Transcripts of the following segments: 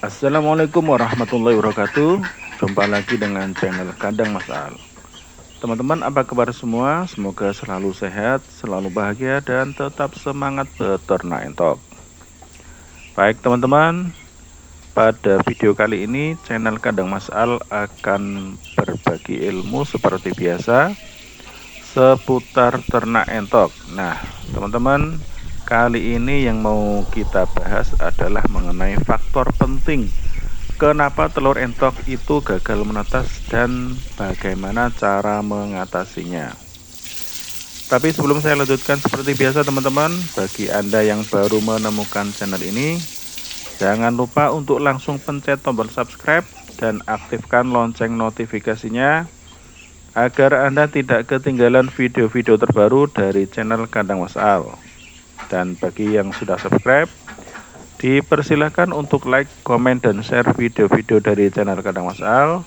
Assalamualaikum warahmatullahi wabarakatuh. Jumpa lagi dengan channel Kandang Mas Al. Teman-teman, apa kabar semua? Semoga selalu sehat, selalu bahagia, dan tetap semangat beternak entok. Baik teman-teman, pada video kali ini channel Kandang Mas Al akan berbagi ilmu seperti biasa seputar ternak entok. Nah teman-teman, kali ini yang mau kita bahas adalah mengenai faktor penting kenapa telur entok itu gagal menetas dan bagaimana cara mengatasinya. Tapi sebelum saya lanjutkan, seperti biasa teman-teman, bagi Anda yang baru menemukan channel ini, jangan lupa untuk langsung pencet tombol subscribe dan aktifkan lonceng notifikasinya agar Anda tidak ketinggalan video-video terbaru dari channel Kandang Mas Al. Dan bagi yang sudah subscribe, dipersilahkan untuk like, komen, dan share video-video dari channel Kandang Mas Al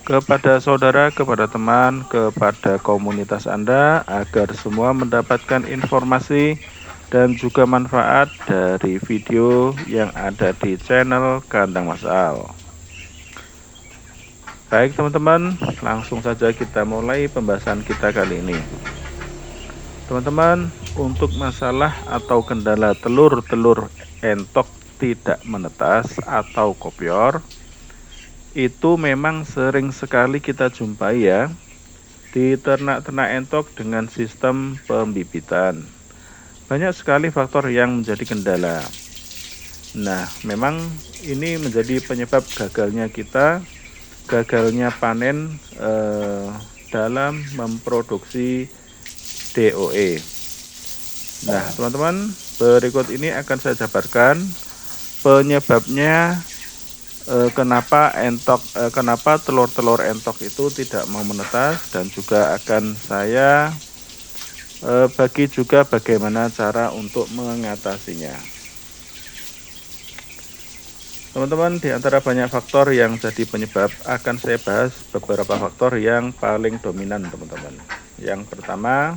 kepada saudara, kepada teman, kepada komunitas Anda, agar semua mendapatkan informasi dan juga manfaat dari video yang ada di channel Kandang Mas Al. Baik teman-teman, langsung saja kita mulai pembahasan kita kali ini. Teman-teman, untuk masalah atau kendala telur-telur entok tidak menetas atau kopior, itu memang sering sekali kita jumpai ya di ternak-ternak entok dengan sistem pembibitan. Banyak sekali faktor yang menjadi kendala. Nah, memang ini menjadi penyebab gagalnya panen dalam memproduksi DOE. Nah teman-teman, berikut ini akan saya jabarkan penyebabnya kenapa telur-telur entok itu tidak mau menetas, dan juga akan saya bagi juga bagaimana cara untuk mengatasinya. Teman-teman, di antara banyak faktor yang jadi penyebab, akan saya bahas beberapa faktor yang paling dominan teman-teman. Yang pertama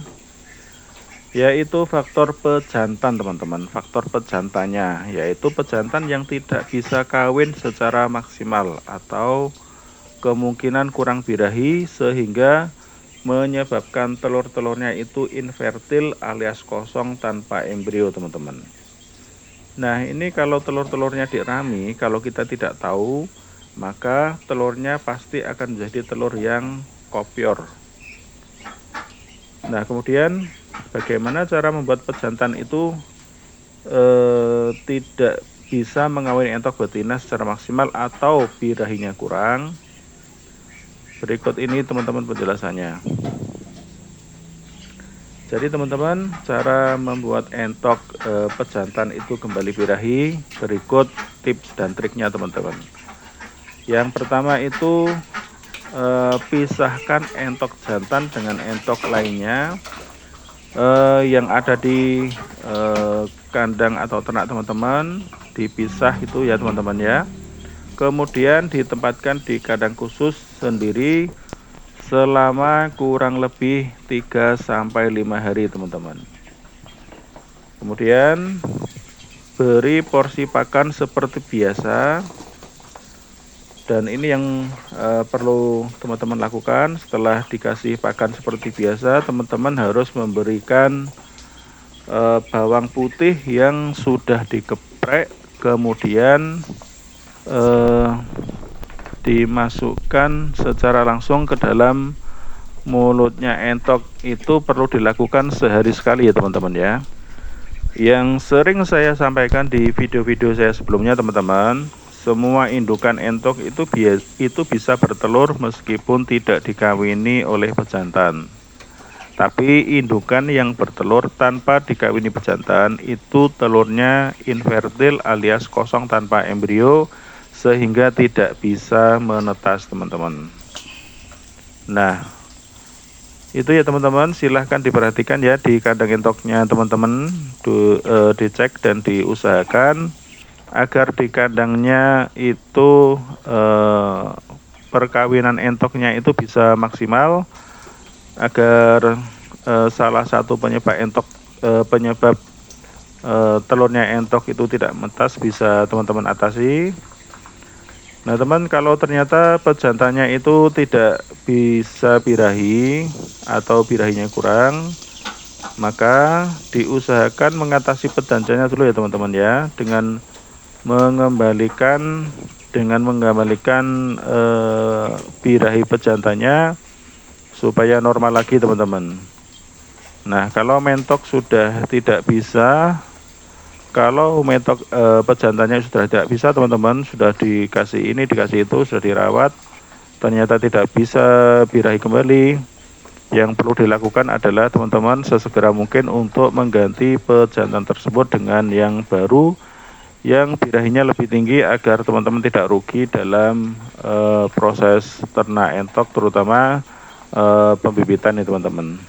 yaitu faktor pejantan teman-teman. Faktor pejantannya yaitu pejantan yang tidak bisa kawin secara maksimal atau kemungkinan kurang birahi, sehingga menyebabkan telur-telurnya itu infertil alias kosong tanpa embrio teman-teman. Nah ini kalau telur-telurnya dirami, kalau kita tidak tahu, maka telurnya pasti akan menjadi telur yang kopior. Nah kemudian bagaimana cara membuat pejantan itu tidak bisa mengawini entok betina secara maksimal atau birahinya kurang? Berikut ini teman-teman penjelasannya. Jadi teman-teman, cara membuat entok pejantan itu kembali birahi, berikut tips dan triknya teman-teman. Yang pertama itu pisahkan entok jantan dengan entok lainnya yang ada di kandang atau ternak teman-teman, dipisah itu ya teman-teman ya. Kemudian ditempatkan di kandang khusus sendiri selama kurang lebih 3-5 hari teman-teman. Kemudian beri porsi pakan seperti biasa, dan ini yang perlu teman-teman lakukan. Setelah dikasih pakan seperti biasa, teman-teman harus memberikan bawang putih yang sudah dikeprek, kemudian dimasukkan secara langsung ke dalam mulutnya entok. Itu perlu dilakukan sehari sekali ya teman-teman ya. Yang sering saya sampaikan di video-video saya sebelumnya teman-teman, semua indukan entok itu bisa bertelur meskipun tidak dikawini oleh pejantan. Tapi indukan yang bertelur tanpa dikawini pejantan itu telurnya infertil alias kosong tanpa embrio, sehingga tidak bisa menetas teman-teman. Nah itu ya teman-teman, silahkan diperhatikan ya di kandang entoknya teman-teman, dicek dan diusahakan agar di kandangnya itu perkawinan entoknya itu bisa maksimal, agar salah satu penyebab telurnya entok itu tidak menetas bisa teman-teman atasi. Nah teman, kalau ternyata pejantannya itu tidak bisa birahi atau birahinya kurang, maka diusahakan mengatasi pejantannya dulu ya teman-teman ya, dengan mengembalikan birahi pejantannya supaya normal lagi teman-teman. Nah kalau mentok sudah tidak bisa, kalau mentok pejantannya sudah tidak bisa teman-teman, sudah dikasih ini dikasih itu, sudah dirawat, ternyata tidak bisa birahi kembali, yang perlu dilakukan adalah teman-teman sesegera mungkin untuk mengganti pejantan tersebut dengan yang baru yang birahinya lebih tinggi, agar teman-teman tidak rugi dalam proses ternak entok, terutama pembibitan nih teman-teman.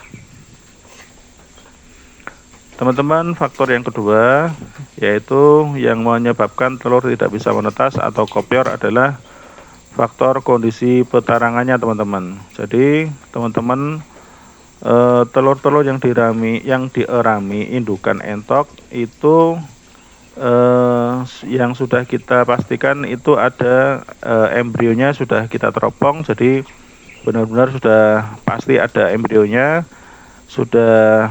Teman-teman, faktor yang kedua yaitu yang menyebabkan telur tidak bisa menetas atau kopior adalah faktor kondisi petarangannya teman-teman. Jadi teman-teman, telur-telur yang dierami indukan entok itu yang sudah kita pastikan itu ada embrionya sudah kita teropong, jadi benar-benar sudah pasti ada embrionya, sudah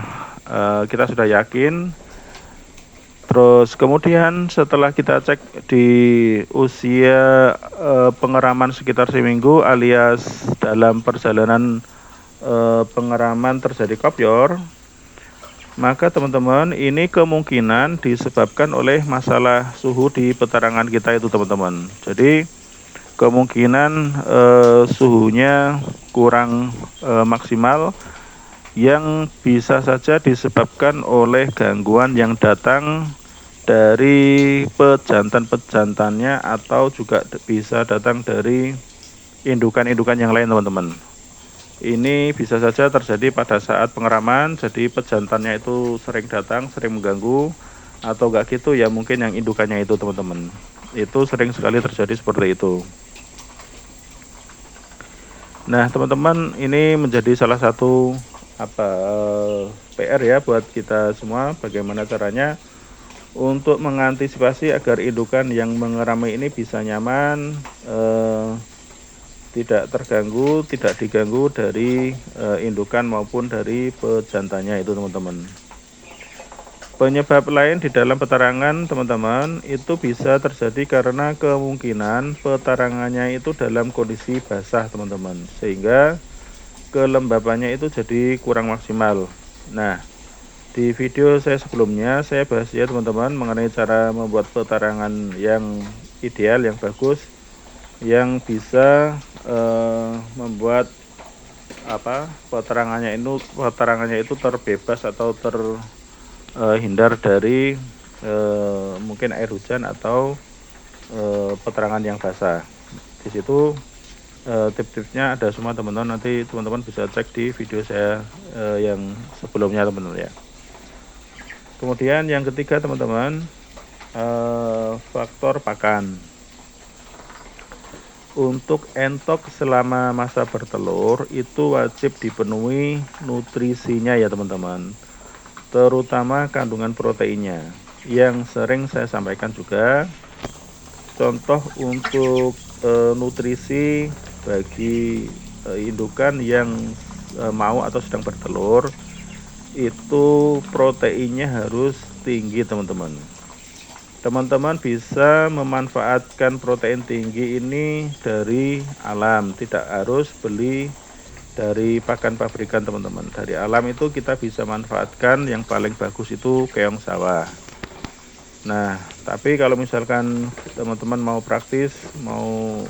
kita sudah yakin. Terus kemudian setelah kita cek di usia pengeraman sekitar seminggu, alias dalam perjalanan pengeraman terjadi kopior, maka teman-teman ini kemungkinan disebabkan oleh masalah suhu di petarangan kita itu teman-teman. Jadi kemungkinan suhunya kurang maksimal, yang bisa saja disebabkan oleh gangguan yang datang dari pejantan-pejantannya, atau juga bisa datang dari indukan-indukan yang lain teman-teman. Ini bisa saja terjadi pada saat pengeraman, jadi pejantannya itu sering datang, sering mengganggu, atau enggak gitu ya mungkin yang indukannya itu teman-teman. Itu sering sekali terjadi seperti itu. Nah teman-teman, ini menjadi salah satu PR ya buat kita semua, bagaimana caranya untuk mengantisipasi agar indukan yang mengerami ini bisa nyaman, tidak terganggu, tidak diganggu dari indukan maupun dari pejantannya itu teman-teman. Penyebab lain di dalam petarangan teman-teman itu bisa terjadi karena kemungkinan petarangannya itu dalam kondisi basah teman-teman, sehingga kelembabannya itu jadi kurang maksimal. Nah, di video saya sebelumnya saya bahas ya teman-teman mengenai cara membuat petarangan yang ideal, yang bagus, yang bisa membuat petarangannya itu terbebas atau terhindar dari mungkin air hujan atau petarangan yang basah. Di situ tips-tipsnya ada semua teman-teman, nanti teman-teman bisa cek di video saya yang sebelumnya teman-teman ya. Kemudian yang ketiga teman-teman, faktor pakan. Untuk entok selama masa bertelur itu wajib dipenuhi nutrisinya ya teman-teman, terutama kandungan proteinnya, yang sering saya sampaikan juga. Contoh untuk nutrisi bagi indukan yang mau atau sedang bertelur, itu proteinnya harus tinggi teman-teman. Teman-teman bisa memanfaatkan protein tinggi ini dari alam, tidak harus beli dari pakan pabrikan teman-teman. Dari alam itu kita bisa manfaatkan, yang paling bagus itu keong sawah. Nah, tapi kalau misalkan teman-teman mau praktis, mau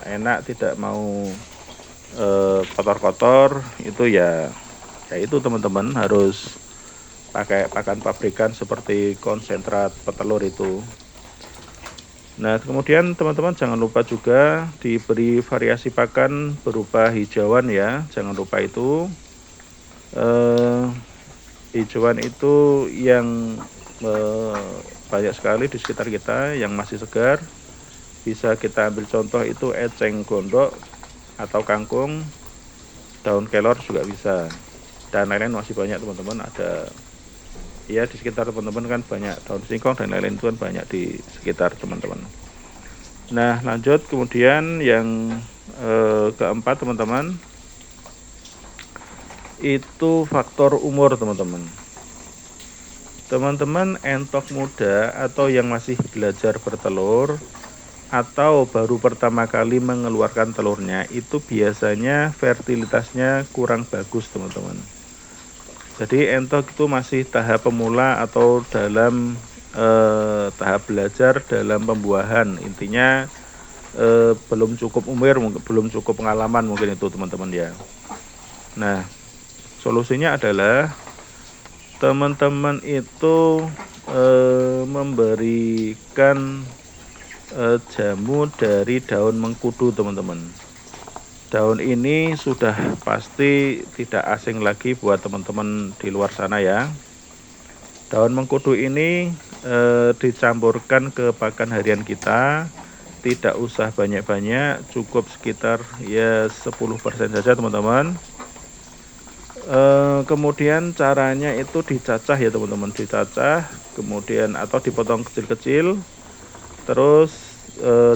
enak, tidak mau kotor-kotor, itu ya itu teman-teman harus pakai pakan pabrikan seperti konsentrat petelur itu. Nah, kemudian teman-teman jangan lupa juga diberi variasi pakan berupa hijauan ya, jangan lupa itu. Hijauan itu yang banyak sekali di sekitar kita yang masih segar. Bisa kita ambil contoh itu eceng gondok atau kangkung, daun kelor juga bisa, dan lain-lain masih banyak teman-teman. Ada ya di sekitar teman-teman kan banyak daun singkong dan lain-lain, itu kan banyak di sekitar teman-teman. Nah, lanjut kemudian yang keempat teman-teman, itu faktor umur teman-teman. Teman-teman entok muda atau yang masih belajar bertelur atau baru pertama kali mengeluarkan telurnya, itu biasanya fertilitasnya kurang bagus teman-teman. Jadi entok itu masih tahap pemula atau dalam tahap belajar dalam pembuahan. Intinya belum cukup umur, belum cukup pengalaman mungkin itu teman-teman ya. Nah, solusinya adalah teman-teman itu memberikan jamu dari daun mengkudu teman-teman. Daun ini sudah pasti tidak asing lagi buat teman-teman di luar sana ya. Daun mengkudu ini dicampurkan ke pakan harian kita, tidak usah banyak-banyak, cukup sekitar ya 10% saja teman-teman. Kemudian caranya itu dicacah ya teman-teman, dicacah kemudian atau dipotong kecil-kecil, terus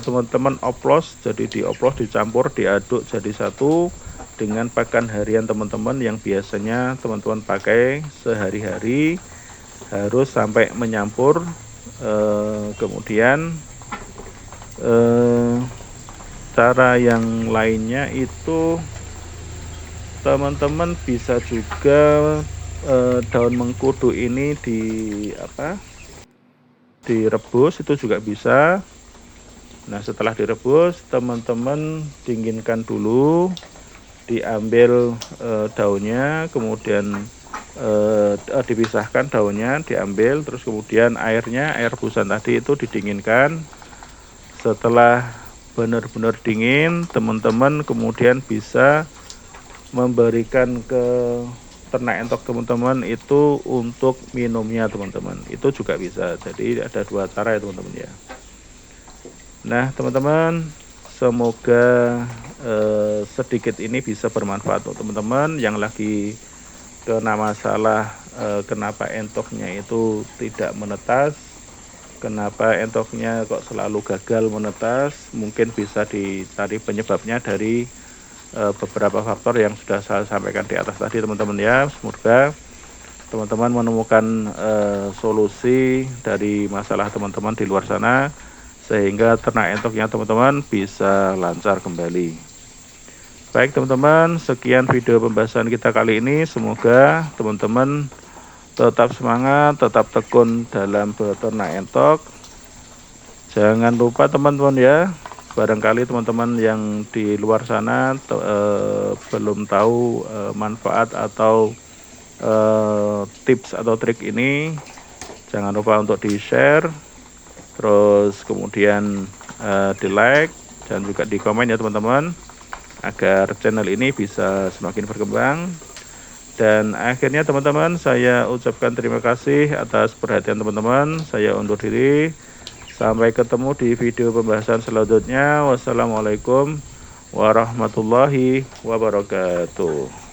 teman-teman oplos, jadi dioplos, dicampur, diaduk jadi satu dengan pakan harian teman-teman yang biasanya teman-teman pakai sehari-hari, harus sampai menyampur. Kemudian cara yang lainnya itu teman-teman bisa juga daun mengkudu ini direbus, itu juga bisa. Nah, setelah direbus teman-teman dinginkan dulu, diambil daunnya, kemudian dipisahkan daunnya, diambil, terus kemudian air rebusan tadi itu didinginkan. Setelah benar-benar dingin, teman-teman kemudian bisa memberikan ke ternak entok teman-teman itu untuk minumnya teman-teman, itu juga bisa. Jadi ada dua cara ya teman-teman ya. Nah teman-teman, semoga sedikit ini bisa bermanfaat untuk teman-teman yang lagi kena masalah kenapa entoknya itu tidak menetas, kenapa entoknya kok selalu gagal menetas. Mungkin bisa dicari penyebabnya dari beberapa faktor yang sudah saya sampaikan di atas tadi teman-teman ya. Semoga teman-teman menemukan solusi dari masalah teman-teman di luar sana, sehingga ternak entoknya teman-teman bisa lancar kembali. Baik teman-teman, sekian video pembahasan kita kali ini. Semoga teman-teman tetap semangat, tetap tekun dalam beternak entok. Jangan lupa teman-teman ya, barangkali teman-teman yang di luar sana belum tahu manfaat atau tips atau trik ini, jangan lupa untuk di-share, terus kemudian di like dan juga di komen ya teman-teman, agar channel ini bisa semakin berkembang. Dan akhirnya teman-teman, saya ucapkan terima kasih atas perhatian teman-teman. Saya undur diri, sampai ketemu di video pembahasan selanjutnya. Wassalamualaikum warahmatullahi wabarakatuh.